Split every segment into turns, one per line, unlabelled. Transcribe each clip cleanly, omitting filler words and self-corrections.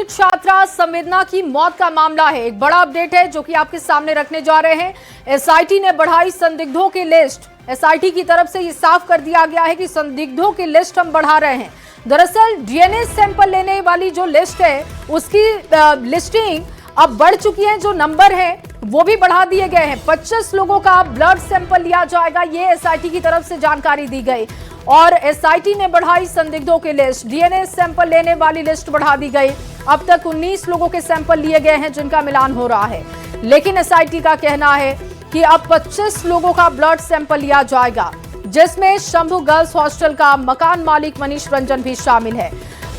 NEET छात्रा संवेदना की मौत का मामला है। एक बड़ा अपडेट है जो कि आपके सामने रखने जा रहे हैं। एसआईटी ने बढ़ाई संदिग्धों की लिस्ट। एसआईटी की तरफ से ये साफ कर दिया गया है कि संदिग्धों की लिस्ट हम बढ़ा रहे हैं। दरअसल डीएनए सैंपल लेने वाली जो लिस्ट है उसकी लिस्टिंग अब बढ़ चुकी है। जो नंबर है वो भी बढ़ा दिए गए हैं। 25 लोगों का ब्लड सैंपल लिया जाएगा, ये एसआईटी की तरफ से जानकारी दी गई। और एसआईटी ने बढ़ाई संदिग्धों की लिस्ट। डीएनए सैंपल लेने वाली लिस्ट बढ़ा दी गई। अब तक 19 लोगों के सैंपल लिए गए हैं जिनका मिलान हो रहा है, लेकिन एसआईटी का कहना है कि अब 25 लोगों का ब्लड सैंपल लिया जाएगा, जिसमें शंभू गर्ल्स हॉस्टल का मकान मालिक मनीष रंजन भी शामिल है।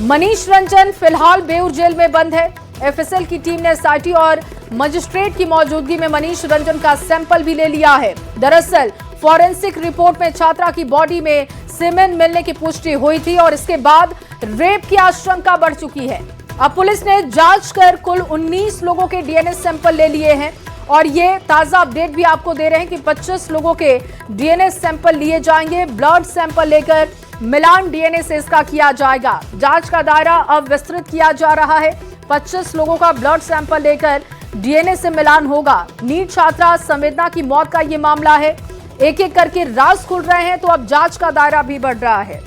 मनीष रंजन फिलहाल बेऊर जेल में बंद है। एफएसएल की टीम ने एसआईटी और मजिस्ट्रेट की मौजूदगी में मनीष रंजन का सैंपल भी ले लिया है। दरअसल फॉरेंसिक रिपोर्ट में छात्रा की बॉडी में सीमेन मिलने की पुष्टि हुई थी और इसके बाद रेप की आशंका बढ़ चुकी है। अब पुलिस ने जांच कर कुल 19 लोगों के डीएनए सैंपल ले लिए हैं और ये ताजा अपडेट भी आपको दे रहे हैं कि 25 लोगों के डीएनए सैंपल लिए जाएंगे। ब्लड सैंपल लेकर मिलान डीएनए से इसका किया जाएगा। जांच का दायरा अब विस्तृत किया जा रहा है। 25 लोगों का ब्लड सैंपल लेकर डीएनए से मिलान होगा। नीट छात्रा संवेदना की मौत का ये मामला है। एक एक करके राज खुल रहे हैं, तो अब जांच का दायरा भी बढ़ रहा है।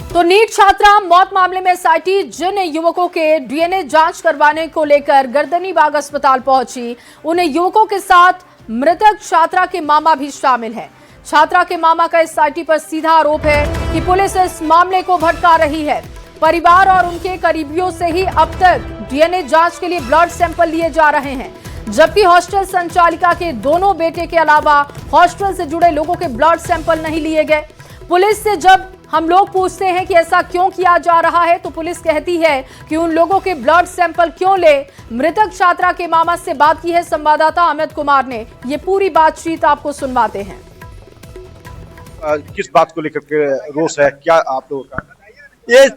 तो नीट छात्रा मौत मामले में एसआईटी जिन युवकों के डीएनए जांच करवाने को लेकर गर्दनीबाग अस्पताल पहुंची, उन युवकों के साथ मृतक छात्रा के मामा भी शामिल हैं। छात्रा के मामा का एसआईटी पर सीधा आरोप है कि पुलिस इस मामले को भटका रही है। परिवार और उनके करीबियों से ही अब तक डीएनए जांच के लिए ब्लड सैंपल लिए जा रहे हैं, जबकि हॉस्टल संचालिका के दोनों बेटे के अलावा हॉस्टल से जुड़े लोगों के ब्लड सैंपल नहीं लिए गए। पुलिस से जब हम लोग पूछते हैं कि ऐसा क्यों किया जा रहा है, तो पुलिस कहती है कि उन लोगों के ब्लड सैंपल क्यों ले। मृतक छात्रा के मामा से बात की है संवाददाता अमित कुमार ने। ये पूरी बातचीत आपको सुनवाते हैं।
किस बात को लेकर के रोष है, क्या आप लोगों का?
ये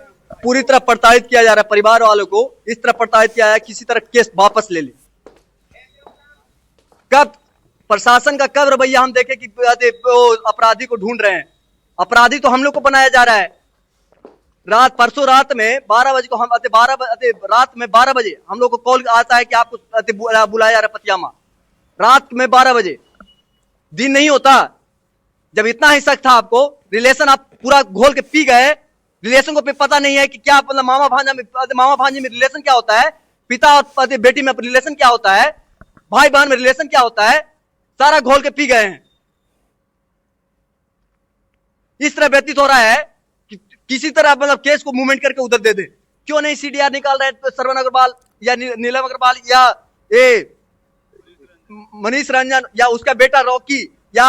पूरी तरह प्रताड़ित किया जा रहा है। परिवार वालों को इस तरह प्रताड़ित किया है, किसी तरह केस वापस ले ले। कब प्रशासन का कब रवैया हम देखें कि अपराधी को ढूंढ रहे हैं। अपराधी तो हम लोग को बनाया जा रहा है। परसों रात में 12 बजे को हम रात में 12 बजे हम लोग को कॉल आता है कि आपको बुलाया जा रहा है पतियामा। रात में 12 बजे, दिन नहीं होता। जब इतना ही शक था आपको, रिलेशन आप पूरा घोल के पी गए। रिलेशन को पता नहीं है कि क्या मतलब मामा भांजा में रिलेशन क्या होता है, पिता और बेटी में रिलेशन क्या होता है, भाई बहन में रिलेशन क्या होता है, सारा घोल के पी गए हैं। इस तरह व्यतीत हो रहा है कि किसी तरह मतलब केस को मूवमेंट करके उधर दे दे। क्यों नहीं सीडीआर निकाल रहे हैं श्रवण अग्रवाल या नीलम अग्रवाल या मनीष रंजन या उसका बेटा रॉकी या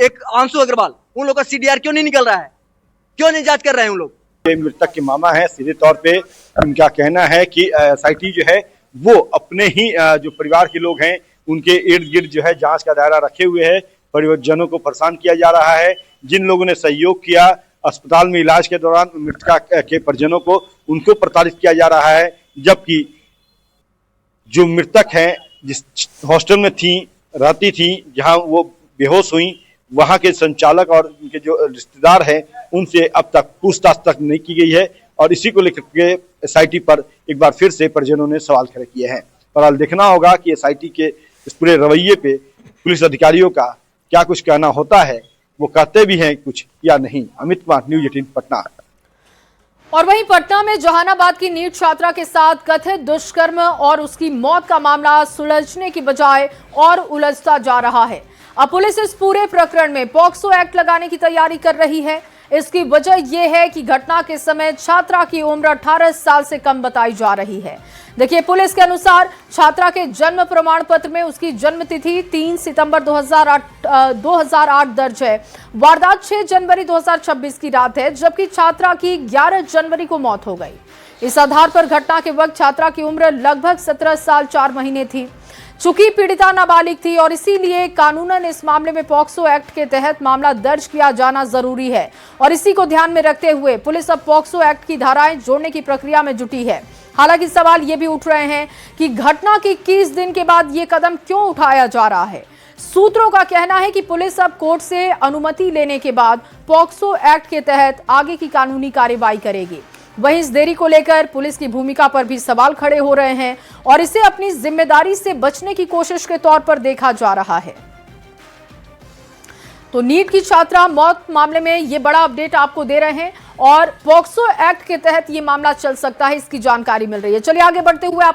एक आंसू अग्रवाल, उन लोगों का सीडीआर क्यों नहीं निकल रहा है? क्यों नहीं जांच कर रहे हैं उन लोग?
मृतक के मामा है, सीधे तौर पे उनका कहना है कि एसआईटी जो है वो अपने ही जो परिवार के लोग हैं उनके इर्द गिर्द जो है जांच का दायरा रखे हुए है। परिवारजनों को परेशान किया जा रहा है। जिन लोगों ने सहयोग किया अस्पताल में इलाज के दौरान मृतका के परिजनों को, उनको प्रताड़ित किया जा रहा है। जबकि जो मृतक हैं, जिस हॉस्टल में रहती थी, जहां वो बेहोश हुई, वहां के संचालक और उनके जो रिश्तेदार हैं उनसे अब तक पूछताछ तक नहीं की गई है। और इसी को लेकर के एसआईटी पर एक बार फिर से परिजनों ने सवाल खड़े किए हैं। पर देखना होगा कि एसआईटी के इस पूरे रवैये पे पुलिस अधिकारियों का क्या कुछ कहना होता है, वो कहते भी हैं कुछ या नहीं। अमित कुमार, न्यूज़ 18 पटना।
और वहीं पटना में जहानाबाद की नीट छात्रा के साथ कथित दुष्कर्म और उसकी मौत का मामला सुलझने की बजाय और उलझता जा रहा है। अब पुलिस इस पूरे प्रकरण में पॉक्सो एक्ट लगाने की तैयारी कर रही है। इसकी वजह यह है कि घटना के समय छात्रा की उम्र 18 साल से कम बताई जा रही है। देखिए, पुलिस के अनुसार छात्रा के जन्म प्रमाण पत्र में उसकी जन्म तिथि 3 सितंबर 2008 दर्ज है। वारदात 6 जनवरी 2026 की रात है, जबकि छात्रा की 11 जनवरी को मौत हो गई। इस आधार पर घटना के वक्त छात्रा की उम्र लगभग 17 साल 4 महीने थी। चूंकि पीड़िता नाबालिग थी और इसीलिए कानूनन इस मामले में पॉक्सो एक्ट के तहत मामला दर्ज किया जाना जरूरी है। और इसी को ध्यान में रखते हुए पुलिस अब पॉक्सो एक्ट की धाराएं जोड़ने की प्रक्रिया में जुटी है। हालांकि सवाल ये भी उठ रहे हैं कि घटना के 21 दिन के बाद ये कदम क्यों उठाया जा रहा है। सूत्रों का कहना है कि पुलिस अब कोर्ट से अनुमति लेने के बाद पॉक्सो एक्ट के तहत आगे की कानूनी कार्रवाई करेगी। वहीं इस देरी को लेकर पुलिस की भूमिका पर भी सवाल खड़े हो रहे हैं और इसे अपनी जिम्मेदारी से बचने की कोशिश के तौर पर देखा जा रहा है। तो नीट की छात्रा मौत मामले में ये बड़ा अपडेट आपको दे रहे हैं और पॉक्सो एक्ट के तहत ये मामला चल सकता है, इसकी जानकारी मिल रही है। चलिए आगे बढ़ते हुए